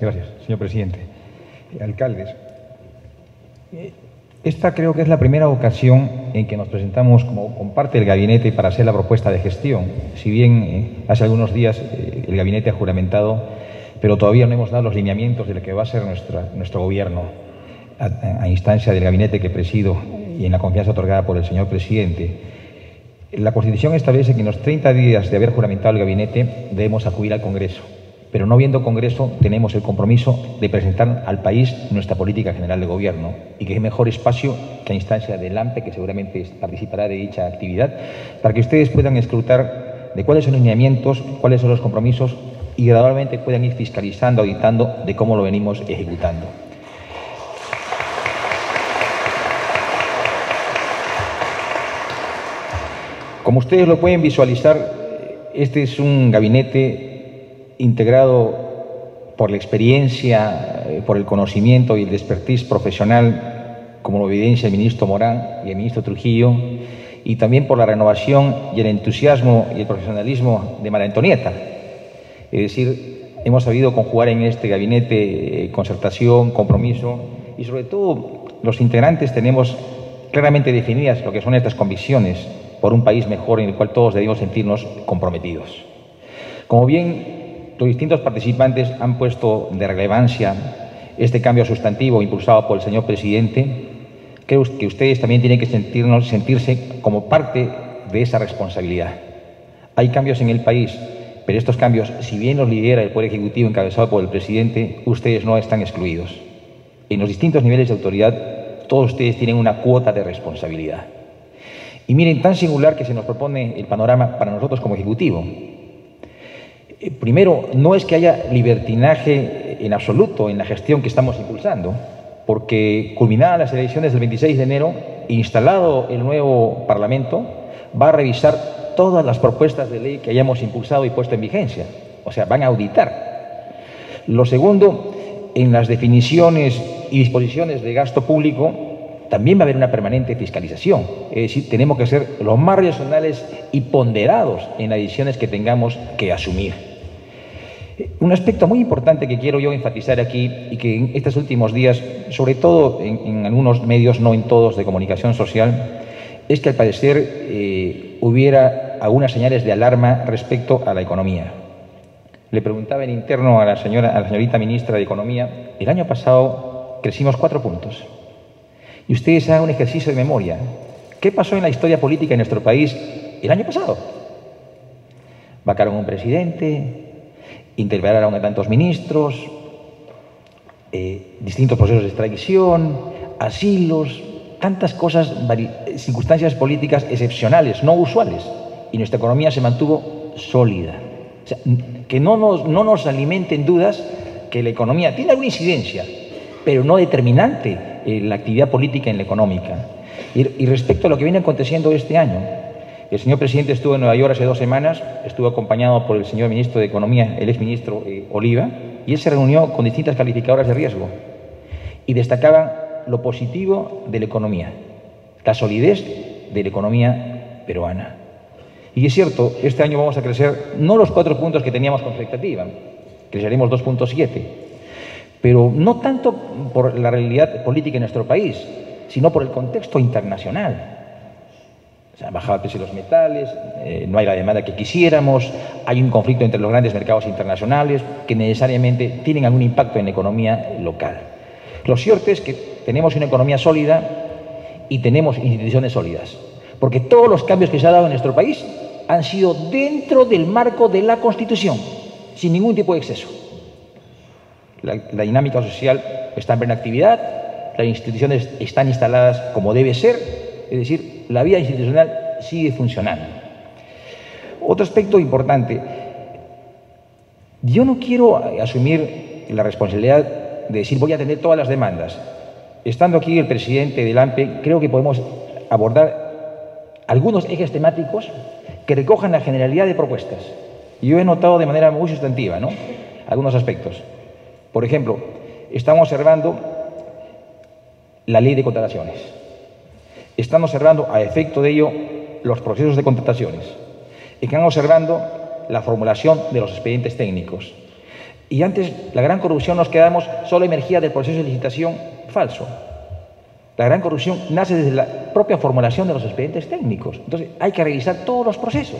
Gracias, señor presidente. Alcaldes, esta creo que es la primera ocasión en que nos presentamos con parte del gabinete para hacer la propuesta de gestión. Si bien hace algunos días el gabinete ha juramentado, pero todavía no hemos dado los lineamientos de lo que va a ser nuestro gobierno a instancia del gabinete que presido y en la confianza otorgada por el señor presidente. La Constitución establece que en los 30 días de haber juramentado el gabinete debemos acudir al Congreso. Pero no habiendo Congreso, tenemos el compromiso de presentar al país nuestra política general de gobierno y que es mejor espacio que a instancia del AMPE, que seguramente participará de dicha actividad, para que ustedes puedan escrutar de cuáles son los lineamientos, cuáles son los compromisos y gradualmente puedan ir fiscalizando, auditando de cómo lo venimos ejecutando. Como ustedes lo pueden visualizar, este es un gabinete integrado por la experiencia, por el conocimiento y el expertise profesional, como lo evidencia el ministro Morán y el ministro Trujillo, y también por la renovación y el entusiasmo y el profesionalismo de María Antonieta. Es decir, hemos sabido conjugar en este gabinete concertación, compromiso y sobre todo los integrantes tenemos claramente definidas lo que son nuestras convicciones por un país mejor en el cual todos debemos sentirnos comprometidos. Como bien los distintos participantes han puesto de relevancia este cambio sustantivo impulsado por el señor presidente, creo que ustedes también tienen que sentirse como parte de esa responsabilidad. Hay cambios en el país, pero estos cambios, si bien los lidera el Poder Ejecutivo encabezado por el presidente, ustedes no están excluidos. En los distintos niveles de autoridad, todos ustedes tienen una cuota de responsabilidad. Y miren, tan singular que se nos propone el panorama para nosotros como Ejecutivo. Primero, no es que haya libertinaje en absoluto en la gestión que estamos impulsando, porque culminadas las elecciones del 26 de enero, instalado el nuevo Parlamento, va a revisar todas las propuestas de ley que hayamos impulsado y puesto en vigencia. O sea, van a auditar. Lo segundo, en las definiciones y disposiciones de gasto público, también va a haber una permanente fiscalización. Es decir, tenemos que ser los más racionales y ponderados en las decisiones que tengamos que asumir. Un aspecto muy importante que quiero yo enfatizar aquí y que en estos últimos días, sobre todo en algunos medios, no en todos, de comunicación social, es que al parecer hubiera algunas señales de alarma respecto a la economía. Le preguntaba en interno a la señorita ministra de Economía, el año pasado crecimos 4 puntos. Y ustedes hagan un ejercicio de memoria. ¿Qué pasó en la historia política de nuestro país el año pasado? Vacaron un presidente, interpelaron a tantos ministros, distintos procesos de extradición, asilos, tantas cosas, circunstancias políticas excepcionales, no usuales. Y nuestra economía se mantuvo sólida. O sea, que no nos alimenten dudas que la economía tiene alguna incidencia, pero no determinante la actividad política en la económica. Y respecto a lo que viene aconteciendo este año, el señor presidente estuvo en Nueva York hace 2 semanas, estuvo acompañado por el señor ministro de Economía, el exministro Oliva, y él se reunió con distintas calificadoras de riesgo y destacaban lo positivo de la economía, la solidez de la economía peruana. Y es cierto, este año vamos a crecer no los 4 puntos que teníamos con expectativa, creceremos 2.7, pero no tanto por la realidad política en nuestro país, sino por el contexto internacional. O sea, han bajado el precio de los metales, no hay la demanda que quisiéramos, hay un conflicto entre los grandes mercados internacionales que necesariamente tienen algún impacto en la economía local. Lo cierto es que tenemos una economía sólida y tenemos instituciones sólidas, porque todos los cambios que se han dado en nuestro país han sido dentro del marco de la Constitución, sin ningún tipo de exceso. La dinámica social está en plena actividad, las instituciones están instaladas como debe ser, es decir, la vía institucional sigue funcionando. Otro aspecto importante, yo no quiero asumir la responsabilidad de decir voy a atender todas las demandas. Estando aquí el presidente del AMPE, creo que podemos abordar algunos ejes temáticos que recojan la generalidad de propuestas. Yo he notado de manera muy sustantiva, ¿no?, algunos aspectos. Por ejemplo, estamos observando la ley de contrataciones. Están observando, a efecto de ello, los procesos de contrataciones. Están observando la formulación de los expedientes técnicos. Y antes, la gran corrupción nos quedamos, solo emergía del proceso de licitación falso. La gran corrupción nace desde la propia formulación de los expedientes técnicos. Entonces, hay que revisar todos los procesos.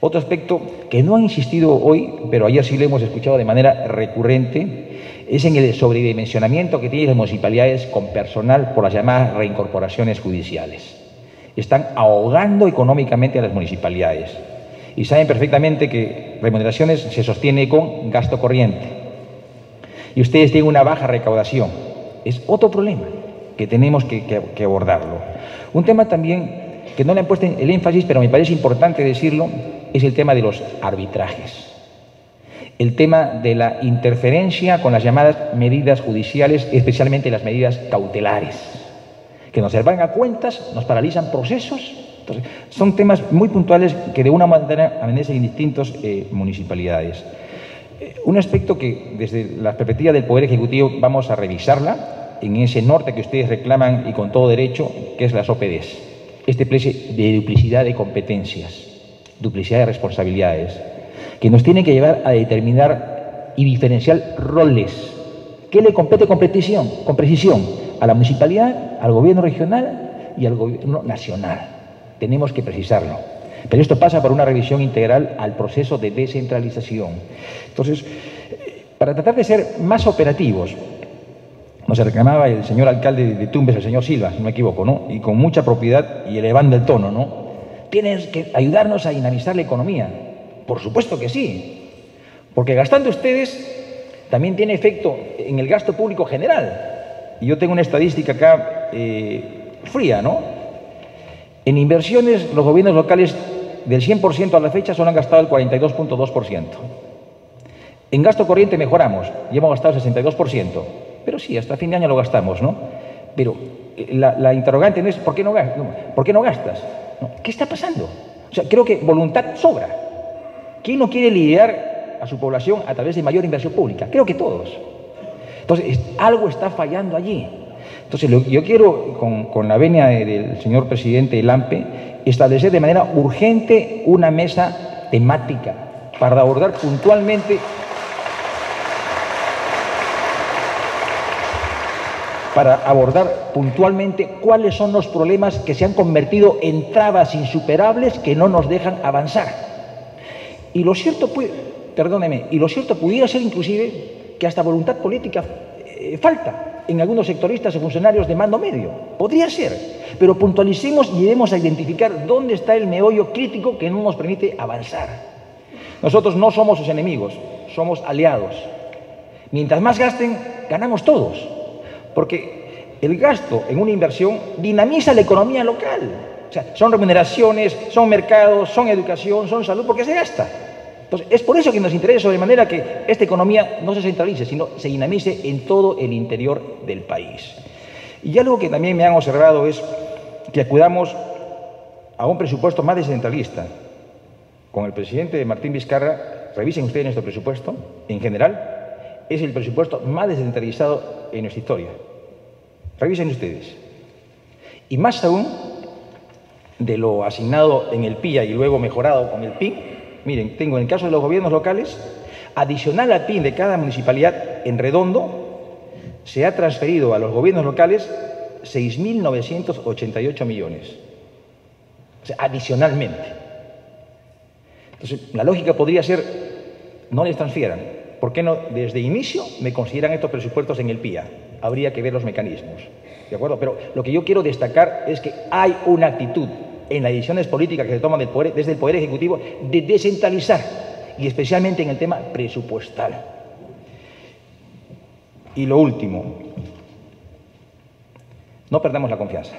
Otro aspecto que no han insistido hoy, pero ayer sí lo hemos escuchado de manera recurrente, es en el sobredimensionamiento que tienen las municipalidades con personal por las llamadas reincorporaciones judiciales. Están ahogando económicamente a las municipalidades. Y saben perfectamente que remuneraciones se sostiene con gasto corriente. Y ustedes tienen una baja recaudación. Es otro problema que tenemos que abordarlo. Un tema también que no le han puesto el énfasis, pero me parece importante decirlo, es el tema de los arbitrajes. El tema de la interferencia con las llamadas medidas judiciales, especialmente las medidas cautelares, que nos van a cuentas, nos paralizan procesos. Entonces, son temas muy puntuales que de una manera amanecen en distintas municipalidades. Un aspecto que desde la perspectiva del Poder Ejecutivo vamos a revisarla en ese norte que ustedes reclaman y con todo derecho, que es las OPDs. Este pliegue de duplicidad de competencias, duplicidad de responsabilidades, que nos tiene que llevar a determinar y diferenciar roles. ¿Qué le compete con precisión? A la municipalidad, al gobierno regional y al gobierno nacional. Tenemos que precisarlo. Pero esto pasa por una revisión integral al proceso de descentralización. Entonces, para tratar de ser más operativos, nos reclamaba el señor alcalde de Tumbes, el señor Silva, si no me equivoco, ¿no? Y con mucha propiedad y elevando el tono, ¿no? Tienes que ayudarnos a dinamizar la economía. Por supuesto que sí, porque gastando ustedes también tiene efecto en el gasto público general. Y yo tengo una estadística acá fría, ¿no? En inversiones, los gobiernos locales del 100% a la fecha solo han gastado el 42.2%. En gasto corriente mejoramos, ya hemos gastado el 62%. Pero sí, hasta fin de año lo gastamos, ¿no? Pero la interrogante no es ¿por qué no gastas? No, ¿qué está pasando? O sea, creo que voluntad sobra. ¿Quién no quiere lidiar a su población a través de mayor inversión pública? Creo que todos. Entonces, algo está fallando allí. Entonces, yo quiero, con la venia del señor presidente del AMPE, establecer de manera urgente una mesa temática para abordar puntualmente cuáles son los problemas que se han convertido en trabas insuperables que no nos dejan avanzar. Y lo cierto, pudiera ser inclusive que hasta voluntad política falta en algunos sectoristas o funcionarios de mando medio. Podría ser, pero puntualicemos y debemos a identificar dónde está el meollo crítico que no nos permite avanzar. Nosotros no somos sus enemigos, somos aliados. Mientras más gasten, ganamos todos. Porque el gasto en una inversión dinamiza la economía local. O sea, son remuneraciones, son mercados, son educación, son salud, porque se gasta. Entonces, es por eso que nos interesa de manera que esta economía no se centralice, sino se dinamice en todo el interior del país. Y algo que también me han observado es que acudamos a un presupuesto más descentralista. Con el presidente Martín Vizcarra, revisen ustedes nuestro presupuesto, en general, es el presupuesto más descentralizado en nuestra historia. Revisen ustedes. Y más aún, de lo asignado en el PIA y luego mejorado con el PIN, miren, tengo en el caso de los gobiernos locales, adicional al PIN de cada municipalidad en redondo, se ha transferido a los gobiernos locales 6.988 millones. O sea, adicionalmente. Entonces, la lógica podría ser, no les transfieran. ¿Por qué no desde inicio me consideran estos presupuestos en el PIA? Habría que ver los mecanismos. ¿De acuerdo? Pero lo que yo quiero destacar es que hay una actitud en las decisiones políticas que se toman desde el Poder Ejecutivo de descentralizar, y especialmente en el tema presupuestal. Y lo último, no perdamos la confianza.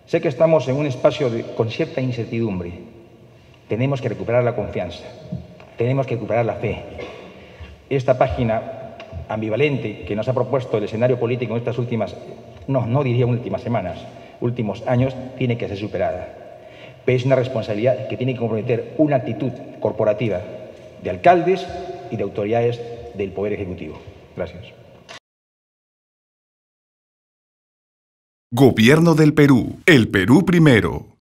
Sé que estamos en un espacio con cierta incertidumbre. Tenemos que recuperar la confianza, tenemos que recuperar la fe. Esta página ambivalente que nos ha propuesto el escenario político en estas últimas, no diría últimas semanas, últimos años, tiene que ser superada. Pero es una responsabilidad que tiene que comprometer una actitud corporativa de alcaldes y de autoridades del Poder Ejecutivo. Gracias. Gobierno del Perú. El Perú primero.